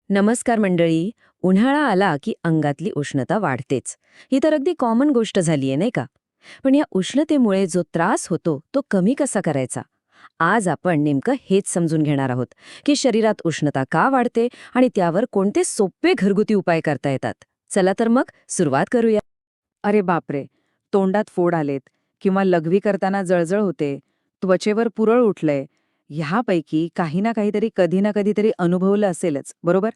नमस्कार मंडळी. उन्हाळा आला की अंगातली उष्णता वाढतेच. ही तर अगदी कॉमन गोष्ट झालीये नाही का? पण या उष्णतेमुळे जो त्रास होतो तो कमी कसा करायचा? आज आपण नेमकं हेच समजून घेणार आहोत की शरीरात उष्णता का वाढते आणि त्यावर कोणते सोपे घरगुती उपाय करता येतात. चला तर मग सुरुवात करूया. अरे बापरे! तोंडात फोड आलेत किंवा लघवी करताना जळजळ होते, त्वचेवर पुरळ उठलंय, ह्यापैकी काही ना काहीतरी कधी ना कधीतरी अनुभवलं असेलच, बरोबर?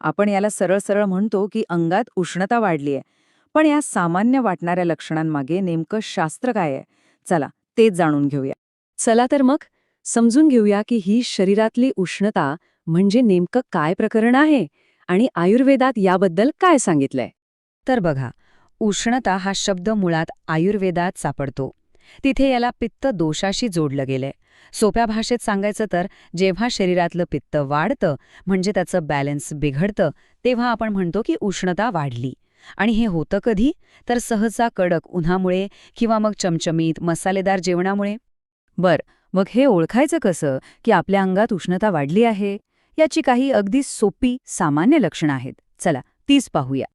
आपण याला सरळ सरळ म्हणतो की अंगात उष्णता वाढलीय. पण या सामान्य वाटणाऱ्या लक्षणांमागे नेमकं शास्त्र काय आहे? चला, तेच जाणून घेऊया. चला तर मग समजून घेऊया की ही शरीरातली उष्णता म्हणजे नेमकं काय प्रकरण आहे आणि आयुर्वेदात याबद्दल काय सांगितलंय. तर बघा, उष्णता हा शब्द मुळात आयुर्वेदात सापडतो. तिथे याला पित्त दोषाशी जोडलं गेलंय. सोप्या भाषेत सांगायचं तर जेव्हा शरीरातलं पित्त वाढतं, म्हणजे त्याचं बॅलन्स बिघडतं, तेव्हा आपण म्हणतो की उष्णता वाढली. आणि हे होतं कधी? तर सहसा कडक उन्हामुळे किंवा मग चमचमीत मसालेदार जेवणामुळे. मग हे ओळखायचं कसं की आपल्या अंगात उष्णता वाढली आहे? याची काही अगदी सोपी सामान्य लक्षणं आहेत. चला, तीच पाहूया.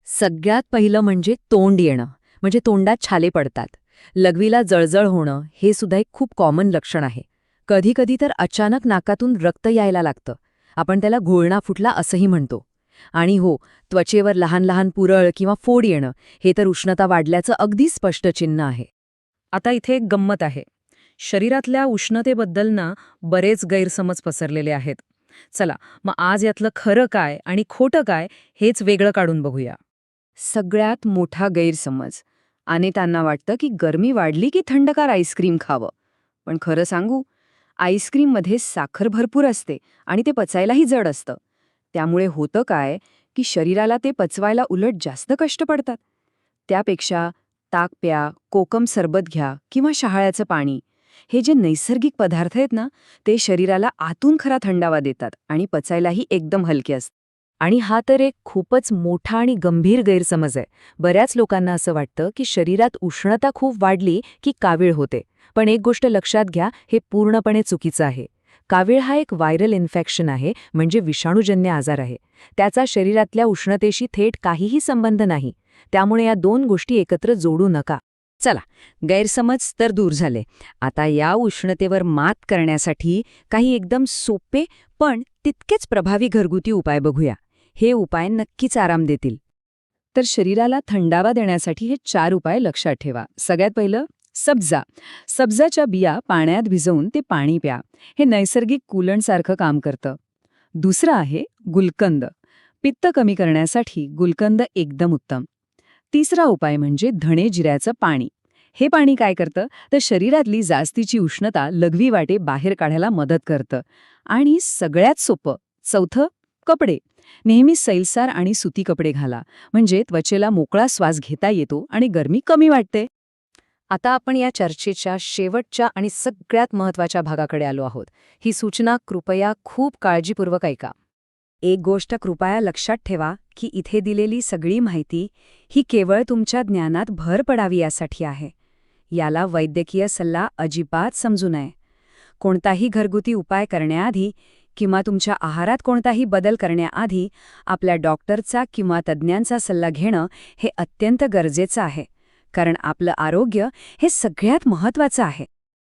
सगळ्यात पहिलं म्हणजे तोंड येणं, म्हणजे तोंडात छाले पडतात. लघवीला जळजळ होणं हे सुद्धा एक खूप कॉमन लक्षण आहे. कधी कधी तर अचानक नाकातून रक्त यायला लागतं. आपण त्याला घोळणा फुटला असंही म्हणतो. आणि हो, त्वचेवर लहान लहान पुरळ किंवा फोड येणं हे तर उष्णता वाढल्याचं अगदी स्पष्ट चिन्ह आहे. आता इथे एक गंमत आहे. शरीरातल्या उष्णतेबद्दल ना बरेच गैरसमज पसरलेले आहेत. चला, मग आज यातलं खरं काय आणि खोटं काय हेच वेगळं काढून बघूया. सगळ्यात मोठा गैरसमज. अनेकांना वाटतं की गरमी वाढली की थंडगार आईस्क्रीम खावं. पण खरं सांगू, आईस्क्रीममध्ये साखर भरपूर असते आणि ते पचायलाही जड असतं. त्यामुळे होतं काय की शरीराला ते पचवायला उलट जास्त कष्ट पडतात. त्यापेक्षा ताक प्या, कोकम सरबत घ्या किंवा शहाळ्याचं पाणी. हे जे नैसर्गिक पदार्थ आहेत ना, ते शरीराला आतून खरा थंडावा देतात आणि पचायलाही एकदम हलके असतात. आणि हा तर एक खूपच मोठा आणि गंभीर गैरसमज आहे. बऱ्याच लोकांना असं वाटतं की शरीरात उष्णता खूप वाढली की कावीळ होते. पण एक गोष्ट लक्षात घ्या, हे पूर्णपणे चुकीचं आहे. कावीळ हा एक व्हायरल इन्फेक्शन आहे, म्हणजे विषाणूजन्य आजार आहे. त्याचा शरीरातल्या उष्णतेशी थेट काहीही संबंध नाही. त्यामुळे या दोन गोष्टी एकत्र जोडू नका. चला, गैरसमज तर दूर झाले. आता या उष्णतेवर मात करण्यासाठी काही एकदम सोपे पण तितकेच प्रभावी घरगुती उपाय बघूया. हे उपाय नक्कीच आराम देतील. तर शरीराला थंडावा देण्यासाठी हे 4 उपाय लक्षात ठेवा. सगळ्यात पहिलं, सब्जा. सब्जाच्या बिया पाण्यात भिजवून ते पाणी प्या. हे नैसर्गिक कूलंटसारखं काम करतं. दुसरं आहे गुलकंद. पित्त कमी करण्यासाठी गुलकंद एकदम उत्तम. तिसरा उपाय म्हणजे धणे जिऱ्याचं पाणी. हे पाणी काय करतं तर शरीरातली जास्तीची उष्णता लघवी वाटे बाहेर काढायला मदत करतं. आणि सगळ्यात सोपं, चौथं, कपडे. नेहमी सैलसार आणि सुती कपडे घाला, म्हणजे त्वचेला मोकळा श्वास घेता येतो आणि गरमी कमी वाटते. आता आपण या चर्चेच्या शेवटच्या आणि सगळ्यात महत्त्वाच्या भागाकडे आलो आहोत. ही सूचना कृपया खूप काळजीपूर्वक ऐका. एक गोष्ट कृपया लक्षात ठेवा की इथे दिलेली सगळी माहिती ही केवळ तुमच्या ज्ञानात भर पडावी यासाठी आहे. याला वैद्यकीय सल्ला अजिबात समजू नये. कोणताही घरगुती उपाय करण्याआधी किंवा तुमच्या आहारात कोणताही बदल करण्याआधी आपल्या डॉक्टरचा किंवा तज्ज्ञांचा सल्ला घेणं हे अत्यंत गरजेचं आहे. कारण आपलं आरोग्य हे सगळ्यात महत्त्वाचं आहे.